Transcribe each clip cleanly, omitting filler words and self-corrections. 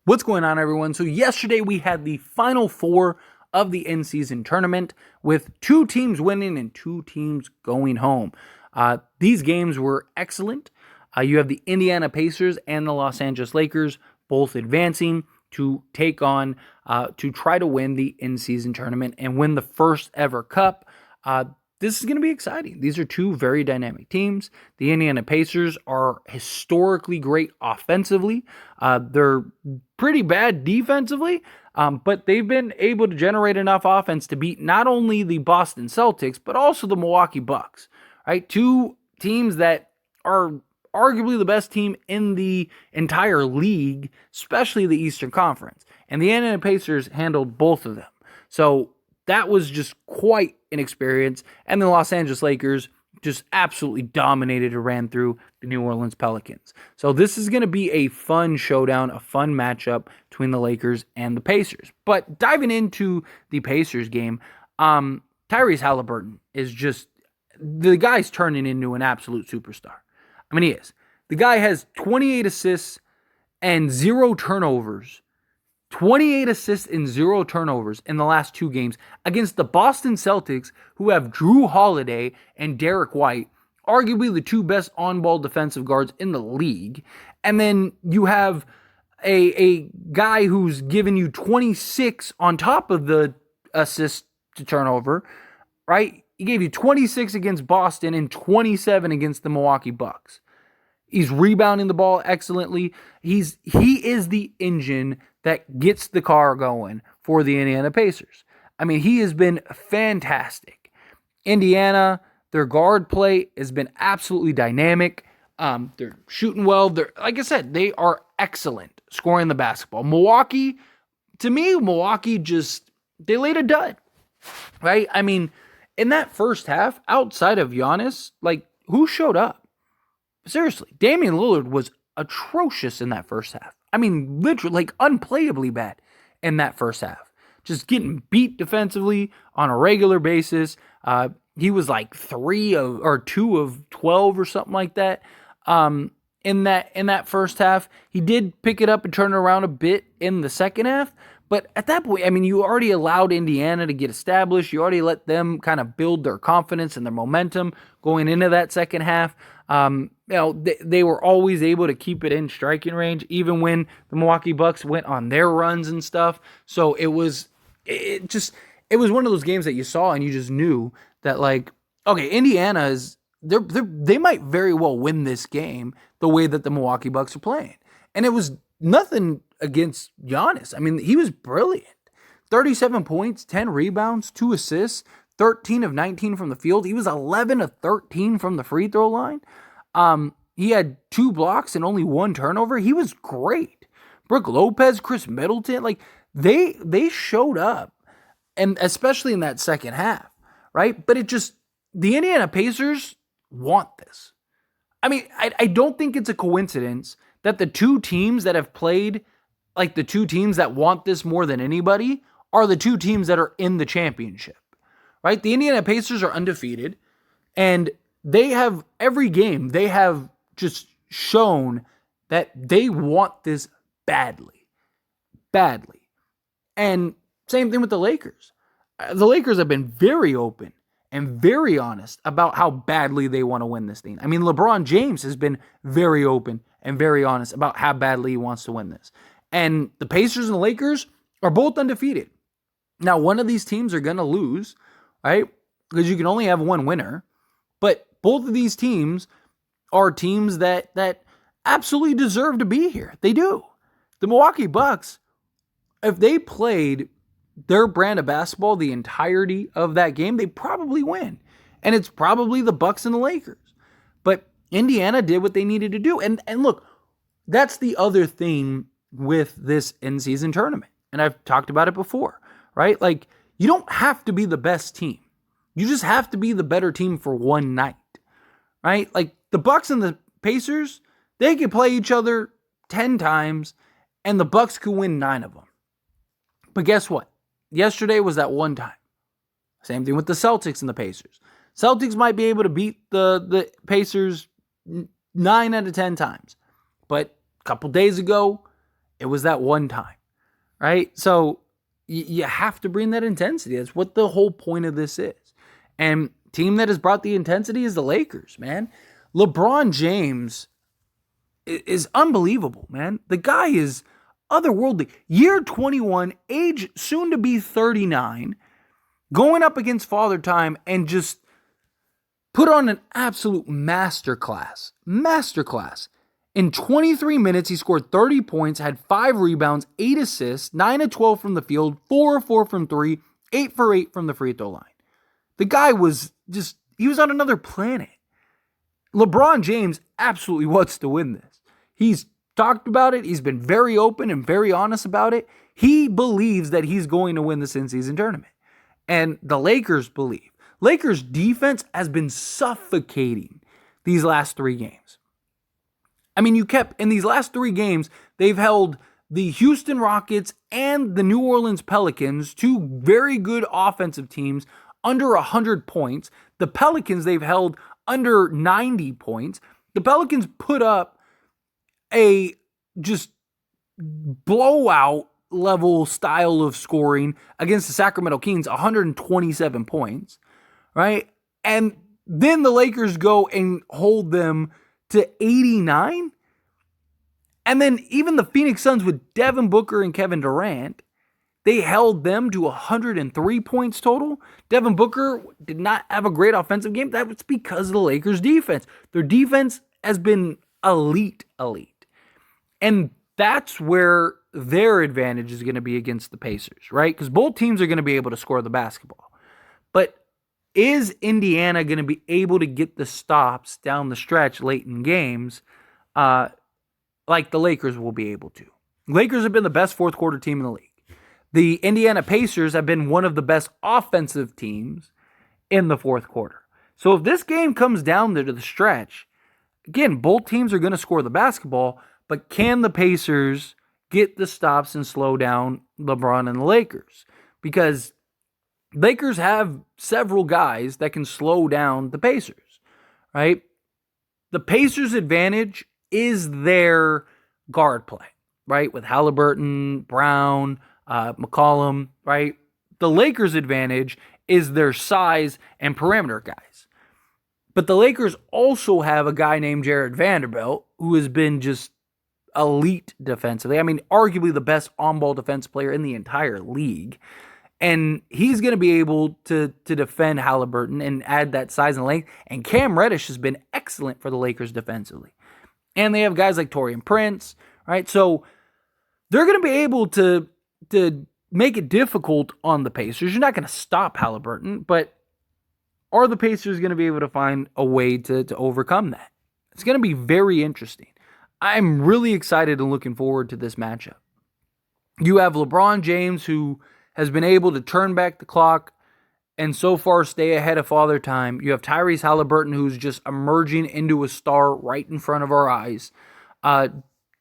What's going on, everyone? So yesterday we had the final four of the in-season tournament with two teams winning and two teams going home. These games were excellent. You have the Indiana Pacers and the Los Angeles Lakers both advancing to take on, to try to win the in-season tournament and win the first ever cup. This is going to be exciting. These are two very dynamic teams. The Indiana Pacers are historically great offensively. They're pretty bad defensively, but they've been able to generate enough offense to beat not only the Boston Celtics, but also the Milwaukee Bucks, right? Two teams that are arguably the best team in the entire league, especially the Eastern Conference. And the Indiana Pacers handled both of them. So that was just quite an experience. And the Los Angeles Lakers just absolutely dominated and ran through the New Orleans Pelicans. So this is going to be a fun showdown, a fun matchup between the Lakers and the Pacers. But diving into the Pacers game, Tyrese Halliburton is just, the guy's turning into an absolute superstar. I mean, he is. The guy has 28 assists and 0 turnovers. 28 assists and 0 turnovers in the last two games against the Boston Celtics, who have Drew Holiday and Derek White, arguably the two best on-ball defensive guards in the league. And then you have a guy who's given you 26 on top of the assist to turnover, right? He gave you 26 against Boston and 27 against the Milwaukee Bucks. He's rebounding the ball excellently. He is the engine that gets the car going for the Indiana Pacers. I mean, he has been fantastic. Indiana, their guard play has been absolutely dynamic. They're shooting well. Like I said, they are excellent scoring the basketball. Milwaukee, to me, they laid a dud, right? I mean, in that first half, outside of Giannis, like, who showed up? Seriously, Damian Lillard was atrocious in that first half. I mean, literally, like, unplayably bad in that first half. Just getting beat defensively on a regular basis. He was like 2 of 12 or something like that. In that first half, he did pick it up and turn it around a bit in the second half. But at that point, I mean, you already allowed Indiana to get established. You already let them kind of build their confidence and their momentum going into that second half. They were always able to keep it in striking range, even when the Milwaukee Bucks went on their runs and stuff. So it was one of those games that you saw and you just knew that, like, okay, Indiana is, they might very well win this game the way that the Milwaukee Bucks are playing. And it was nothing against Giannis. I mean, he was brilliant. 37 points, 10 rebounds, 2 assists, 13 of 19 from the field. He was 11 of 13 from the free throw line. He had 2 blocks and only 1 turnover. He was great. Brook Lopez, Chris Middleton, like, they showed up, and especially in that second half, right? But the Indiana Pacers want this. I mean, I don't think it's a coincidence that the two teams that have played, like, the two teams that want this more than anybody, are the two teams that are in the championship, right? The Indiana Pacers are undefeated, and they have, every game, they have just shown that they want this badly. Badly. And same thing with the Lakers. The Lakers have been very open and very honest about how badly they want to win this thing. I mean, LeBron James has been very open and very honest about how badly he wants to win this. And the Pacers and the Lakers are both undefeated. Now, one of these teams are going to lose, right? Because you can only have one winner. But both of these teams are teams that absolutely deserve to be here. They do. The Milwaukee Bucks, if they played their brand of basketball the entirety of that game, they probably win. And it's probably the Bucks and the Lakers. But Indiana did what they needed to do. And look, that's the other thing with this in-season tournament. And I've talked about it before, right? Like, you don't have to be the best team. You just have to be the better team for one night, right? Like, the Bucks and the Pacers, they could play each other 10 times, and the Bucks could win 9 of them. But guess what? Yesterday was that one time. Same thing with the Celtics and the Pacers. Celtics might be able to beat the Pacers 9 out of 10 times. But a couple days ago, It was that one time, right? So you have to bring that intensity. That's what the whole point of this is. And team that has brought the intensity is the Lakers, man. LeBron James is unbelievable, man. The guy is otherworldly. Year 21, age soon to be 39, going up against Father Time and just put on an absolute masterclass. In 23 minutes, he scored 30 points, had 5 rebounds, 8 assists, 9 of 12 from the field, 4 of 4 from 3, 8 for 8 from the free throw line. The guy was he was on another planet. LeBron James absolutely wants to win this. He's talked about it. He's been very open and very honest about it. He believes that he's going to win this in-season tournament. And the Lakers believe. Lakers defense has been suffocating these last 3 games. I mean, in these last 3 games, they've held the Houston Rockets and the New Orleans Pelicans, 2 very good offensive teams, under 100 points. The Pelicans they've held under 90 points. The Pelicans put up a just blowout level style of scoring against the Sacramento Kings, 127 points, right? And then the Lakers go and hold them to 89. And then even the Phoenix Suns with Devin Booker and Kevin Durant, they held them to 103 points total. Devin Booker did not have a great offensive game. That was because of the Lakers' defense. Their defense has been elite. And that's where their advantage is going to be against the Pacers, right? Because both teams are going to be able to score the basketball. But is Indiana going to be able to get the stops down the stretch late in games like the Lakers will be able to? Lakers have been the best fourth quarter team in the league. The Indiana Pacers have been one of the best offensive teams in the fourth quarter. So if this game comes down to the stretch, again, both teams are going to score the basketball, but can the Pacers get the stops and slow down LeBron and the Lakers? Because Lakers have several guys that can slow down the Pacers, right? The Pacers' advantage is their guard play, right? With Halliburton, Brown, McCollum, right? The Lakers' advantage is their size and perimeter guys. But the Lakers also have a guy named Jared Vanderbilt who has been just elite defensively. I mean, arguably the best on-ball defense player in the entire league. And he's going to be able to defend Halliburton and add that size and length. And Cam Reddish has been excellent for the Lakers defensively. And they have guys like Taurean Prince, right? So they're going to be able to make it difficult on the Pacers. You're not going to stop Halliburton, but are the Pacers going to be able to find a way to overcome that? It's going to be very interesting. I'm really excited and looking forward to this matchup. You have LeBron James, who has been able to turn back the clock and so far stay ahead of Father Time. You have Tyrese Halliburton, who's just emerging into a star right in front of our eyes.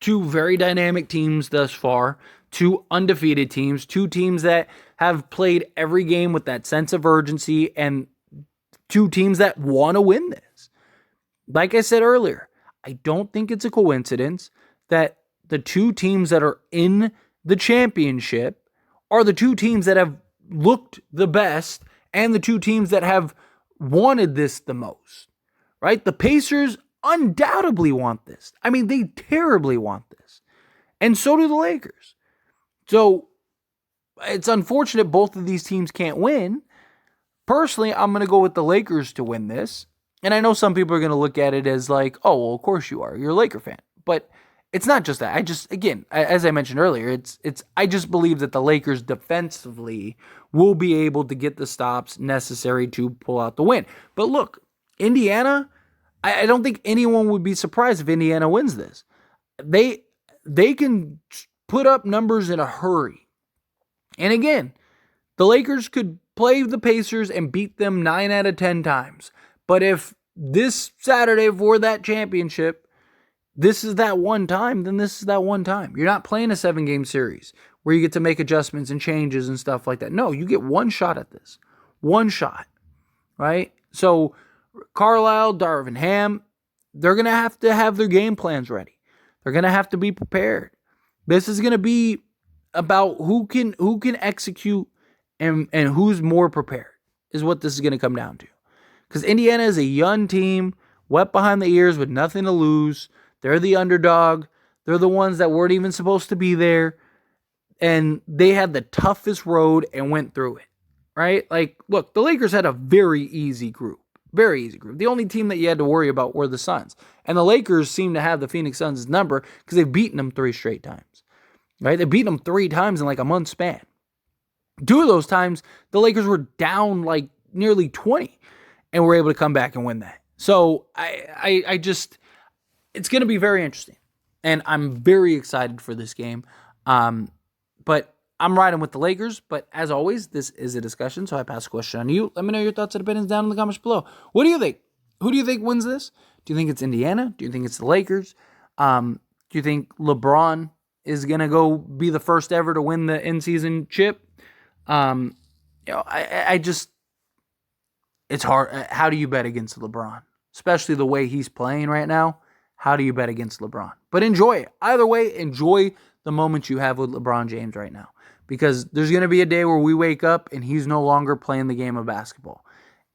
2 very dynamic teams thus far. 2 undefeated teams. 2 teams that have played every game with that sense of urgency, and 2 teams that want to win this. Like I said earlier, I don't think it's a coincidence that the 2 teams that are in the championship are the 2 teams that have looked the best and the 2 teams that have wanted this the most, right? The Pacers undoubtedly want this. I mean, they terribly want this. And so do the Lakers. So it's unfortunate both of these teams can't win. Personally, I'm going to go with the Lakers to win this. And I know some people are going to look at it as like, oh, well, of course you are. You're a Laker fan. But it's not just that. Again, as I mentioned earlier, I just believe that the Lakers defensively will be able to get the stops necessary to pull out the win. But look, Indiana, I don't think anyone would be surprised if Indiana wins this. They can put up numbers in a hurry. And again, the Lakers could play the Pacers and beat them 9 out of 10 times. But if this Saturday for that championship, this is that one time, then this is that one time. You're not playing a 7-game series where you get to make adjustments and changes and stuff like that. No, you get one shot at this. One shot, right? So Carlisle, Darvin Ham, they're going to have their game plans ready. They're going to have to be prepared. This is going to be about who can execute and who's more prepared is what this is going to come down to. Because Indiana is a young team, wet behind the ears with nothing to lose. They're the underdog. They're the ones that weren't even supposed to be there. And they had the toughest road and went through it, right? Like, look, the Lakers had a very easy group. Very easy group. The only team that you had to worry about were the Suns. And the Lakers seem to have the Phoenix Suns' number because they've beaten them 3 straight times, right? They beat them 3 times in like a month span. 2 of those times, the Lakers were down like nearly 20 and were able to come back and win that. So I just, it's going to be very interesting. And I'm very excited for this game. But I'm riding with the Lakers. But as always, this is a discussion, so I pass the question on to you. Let me know your thoughts and opinions down in the comments below. What do you think? Who do you think wins this? Do you think it's Indiana? Do you think it's the Lakers? Do you think LeBron is going to go be the first ever to win the in-season chip? I just, it's hard. How do you bet against LeBron? Especially the way he's playing right now. How do you bet against LeBron? But enjoy it. Either way, enjoy the moment you have with LeBron James right now. Because there's going to be a day where we wake up and he's no longer playing the game of basketball.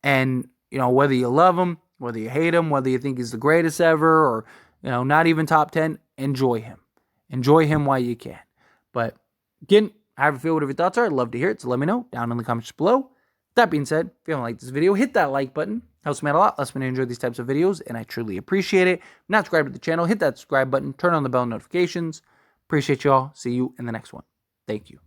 And, whether you love him, whether you hate him, whether you think he's the greatest ever or, not even top 10, enjoy him. Enjoy him while you can. But again, however you feel, whatever your thoughts are, I'd love to hear it. So let me know down in the comments below. That being said, if you don't like this video, hit that like button. Helps me out a lot. Lets me know you enjoy these types of videos, and I truly appreciate it. If you're not subscribed to the channel, hit that subscribe button. Turn on the bell notifications. Appreciate you all. See you in the next one. Thank you.